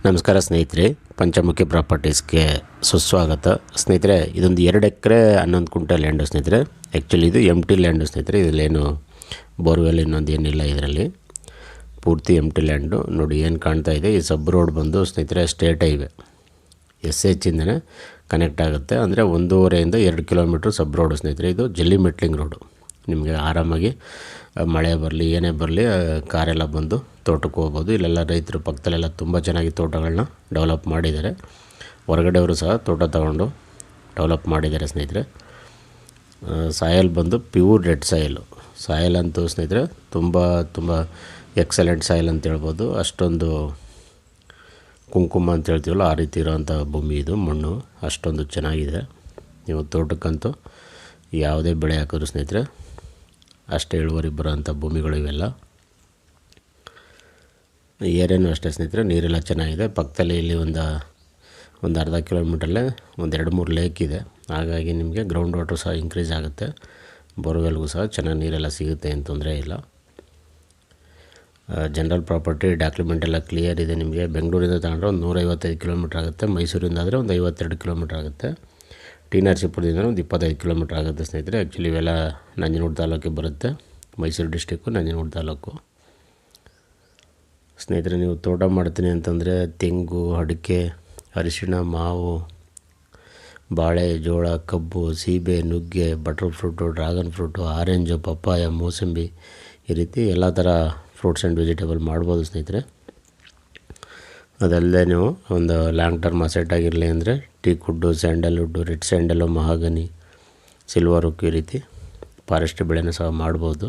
ನಮಸ್ಕಾರ ಸ್ನೇಹಿತರೆ, ಪಂಚಮುಖಿ ಪ್ರಾಪರ್ಟೀಸ್ಗೆ ಸುಸ್ವಾಗತ. ಸ್ನೇಹಿತರೆ, ಇದೊಂದು 2 ಎಕರೆ 11 ಕುಂಟಲ್ ಲ್ಯಾಂಡು ಸ್ನೇಹಿತರೆ. ಆ್ಯಕ್ಚುಲಿ ಇದು ಎಂಟಿ ಲ್ಯಾಂಡು ಸ್ನೇಹಿತರೆ. ಇದರಲ್ಲೇನು ಬೋರ್ವೆಲ್ ಇನ್ನೊಂದು ಏನಿಲ್ಲ, ಇದರಲ್ಲಿ ಪೂರ್ತಿ ಎಂಟಿ ಲ್ಯಾಂಡು. ನೋಡಿ ಏನು ಕಾಣ್ತಾ ಇದೆ, ಈ ಸಬ್ ರೋಡ್ ಬಂದು ಸ್ನೇಹಿತರೆ ಸ್ಟೇಟ್ ಹೈವೇ SH ಇಂದನೇ ಕನೆಕ್ಟ್ ಆಗುತ್ತೆ. ಅಂದರೆ 1.5 2 ಕಿಲೋಮೀಟ್ರ್ ಸಬ್ ರೋಡು ಸ್ನೇಹಿತರೆ. ಇದು ಜಲ್ಲಿ ಮೆಟ್ಲಿಂಗ್ ರೋಡು. ನಿಮಗೆ ಆರಾಮಾಗಿ ಮಳೆ ಬರಲಿ ಏನೇ ಬರಲಿ ಕಾರೆಲ್ಲ ಬಂದು ತೋಟಕ್ಕೆ ಹೋಗ್ಬೋದು. ಇಲ್ಲೆಲ್ಲ ರೈತರು ಪಕ್ಕದಲ್ಲೆಲ್ಲ ತುಂಬ ಚೆನ್ನಾಗಿ ತೋಟಗಳನ್ನ ಡೆವಲಪ್ ಮಾಡಿದ್ದಾರೆ. ಹೊರಗಡೆಯವರು ಸಹ ತೋಟ ತಗೊಂಡು ಡೆವಲಪ್ ಮಾಡಿದ್ದಾರೆ ಸ್ನೇಹಿತರೆ. ಸಾಯಲ್ ಬಂದು ಪ್ಯೂರ್ ರೆಡ್ ಸಾಯಲ್ ಅಂತೂ ಸ್ನೇಹಿತರೆ ತುಂಬ ಎಕ್ಸಲೆಂಟ್ ಸಾಯಿಲ್ ಅಂತ ಹೇಳ್ಬೋದು. ಅಷ್ಟೊಂದು ಕುಂಕುಮ ಅಂತ ಹೇಳ್ತೀವಲ್ಲ, ಆ ರೀತಿ ಇರೋವಂಥ ಭೂಮಿ ಇದು. ಮಣ್ಣು ಅಷ್ಟೊಂದು ಚೆನ್ನಾಗಿದೆ. ನೀವು ತೋಟಕ್ಕಂತೂ ಯಾವುದೇ ಬೆಳೆ ಹಾಕಿದ್ರು ಸ್ನೇಹಿತರೆ ಅಷ್ಟೇ ಇಳುವರಿ ಬರೋವಂಥ ಭೂಮಿಗಳು ಇವೆಲ್ಲ. ಏರಿಯಾನೂ ಅಷ್ಟೇ ಸ್ನೇಹಿತರೆ, ನೀರೆಲ್ಲ ಚೆನ್ನಾಗಿದೆ. ಪಕ್ಕದಲ್ಲಿ ಇಲ್ಲಿ ಒಂದು ಅರ್ಧ ಕಿಲೋಮೀಟ್ರಲ್ಲೇ ಒಂದು 2-3 ಲೇಕ್ ಇದೆ. ಹಾಗಾಗಿ ನಿಮಗೆ ಗ್ರೌಂಡ್ ವಾಟ್ರ್ ಸಹ ಇನ್ಕ್ರೀಸ್ ಆಗುತ್ತೆ. ಬೋರ್ವೆಲ್ಗೂ ಸಹ ಚೆನ್ನಾಗಿ ನೀರೆಲ್ಲ ಸಿಗುತ್ತೆ, ಏನು ತೊಂದರೆ ಇಲ್ಲ. ಜನರಲ್ ಪ್ರಾಪರ್ಟಿ ಡಾಕ್ಯುಮೆಂಟ್ ಎಲ್ಲ ಕ್ಲಿಯರ್ ಇದೆ. ನಿಮಗೆ ಬೆಂಗಳೂರಿಂದ ತಗೊಂಡ್ರೆ ಒಂದು 155 ಕಿಲೋಮೀಟ್ರ್ ಆಗುತ್ತೆ. ಮೈಸೂರಿಂದ ಆದರೆ ಒಂದು 52 ಕಿಲೋಮೀಟ್ರ್ ಆಗುತ್ತೆ. ಟಿ ನರಸೀಪುರದಿಂದ ಒಂದು 25 ಕಿಲೋಮೀಟ್ರ್ ಆಗುತ್ತೆ ಸ್ನೇಹಿತರೆ. ಆ್ಯಕ್ಚುಲಿ ಇವೆಲ್ಲ ನಂಜನಗೂಡು ತಾಲೂಕಿಗೆ ಬರುತ್ತೆ. ಮೈಸೂರು ಡಿಸ್ಟಿಕ್ಕು, ನಂಜನಗೂಡು ತಾಲೂಕು. ಸ್ನೇಹಿತರೆ, ನೀವು ತೋಟ ಮಾಡ್ತೀನಿ ಅಂತಂದರೆ ತೆಂಗು, ಅಡಿಕೆ, ಅರಿಶಿಣ, ಮಾವು, ಬಾಳೆ, ಜೋಳ, ಕಬ್ಬು, ಸೀಬೆ, ನುಗ್ಗೆ, butter fruit, dragon fruit, orange, ಪಪ್ಪಾಯ, ಮೋಸಂಬಿ, ಈ ರೀತಿ ಎಲ್ಲ ಥರ ಫ್ರೂಟ್ಸ್ ಆ್ಯಂಡ್ ವೆಜಿಟೇಬಲ್ ಮಾಡ್ಬೋದು ಸ್ನೇಹಿತರೆ. ಅದಲ್ಲದೆ ನೀವು ಒಂದು ಲಾಂಗ್ ಟರ್ಮ್ ಅಸೆಟ್ ಆಗಿರಲಿ ಅಂದರೆ teak wood, sandalwood, red sandal, mahogany, silver oak, ಈ ರೀತಿ ಫಾರೆಸ್ಟ್ ಬೆಳೆನೂ ಸಹ ಮಾಡ್ಬೋದು.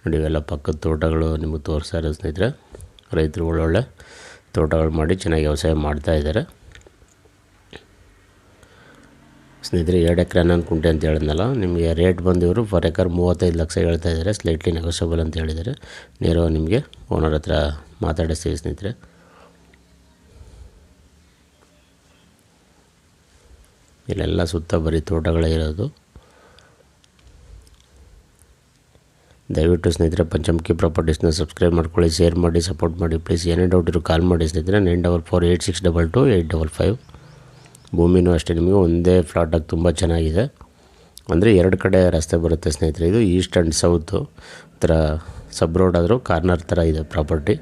ನೋಡಿ, ಇವೆಲ್ಲ ಪಕ್ಕದ ತೋಟಗಳು ನಿಮಗೆ ತೋರಿಸ್ತಾ ಇರೋದು ಸ್ನೇಹಿತರೆ. ರೈತರು ಒಳ್ಳೊಳ್ಳೆ ತೋಟಗಳು ಮಾಡಿ ಚೆನ್ನಾಗಿ ವ್ಯವಸಾಯ ಮಾಡ್ತಾಯಿದ್ದಾರೆ ಸ್ನೇಹಿತರೆ. 2 ಎಕರೆ 11 ಕುಂಟೆ ಅಂತ ಹೇಳಿದ್ನಲ್ಲ, ನಿಮಗೆ ರೇಟ್ ಬಂದು ಇವರು ಫರ್ ಎಕರ್ 35 ಲಕ್ಷ ಹೇಳ್ತಾ ಇದ್ದಾರೆ. ಸ್ಲೈಟ್ಲಿ ನೆಗೋಷಿಯಬಲ್ ಅಂತ ಹೇಳಿದ್ದಾರೆ. ನೇರವಾಗಿ ನಿಮಗೆ ಓನರ್ ಹತ್ರ ಮಾತಾಡಿಸ್ತೀವಿ ಸ್ನೇಹಿತರೆ. ಇಲ್ಲೆಲ್ಲ ಸುತ್ತ ಬರೀ ತೋಟಗಳೇ ಇರೋದು. ದಯವಿಟ್ಟು ಸ್ನೇಹಿತರೆ ಪಂಚಮುಖಿ ಪ್ರಾಪರ್ಟೀಸ್ನ ಸಬ್ಸ್ಕ್ರೈಬ್ ಮಾಡ್ಕೊಳ್ಳಿ, ಶೇರ್ ಮಾಡಿ, ಸಪೋರ್ಟ್ ಮಾಡಿ ಪ್ಲೀಸ್. ಏನೇ ಡೌಟ್ ಇರೋ ಕಾಲ್ ಮಾಡಿ ಸ್ನೇಹಿತರೆ. 9448622855. ಭೂಮಿನೂ ಅಷ್ಟೇ ನಿಮಗೆ ಒಂದೇ ಫ್ಲಾಟಾಗಿ ತುಂಬ ಚೆನ್ನಾಗಿದೆ. ಅಂದರೆ 2 ಕಡೆ ರಸ್ತೆ ಬರುತ್ತೆ ಸ್ನೇಹಿತರೆ. ಇದು ಈಸ್ಟ್ ಆ್ಯಂಡ್ ಸೌತು ಥರ ಸಬ್ ರೋಡ್ ಆದರೂ ಕಾರ್ನರ್ ಥರ ಇದೆ ಪ್ರಾಪರ್ಟಿ.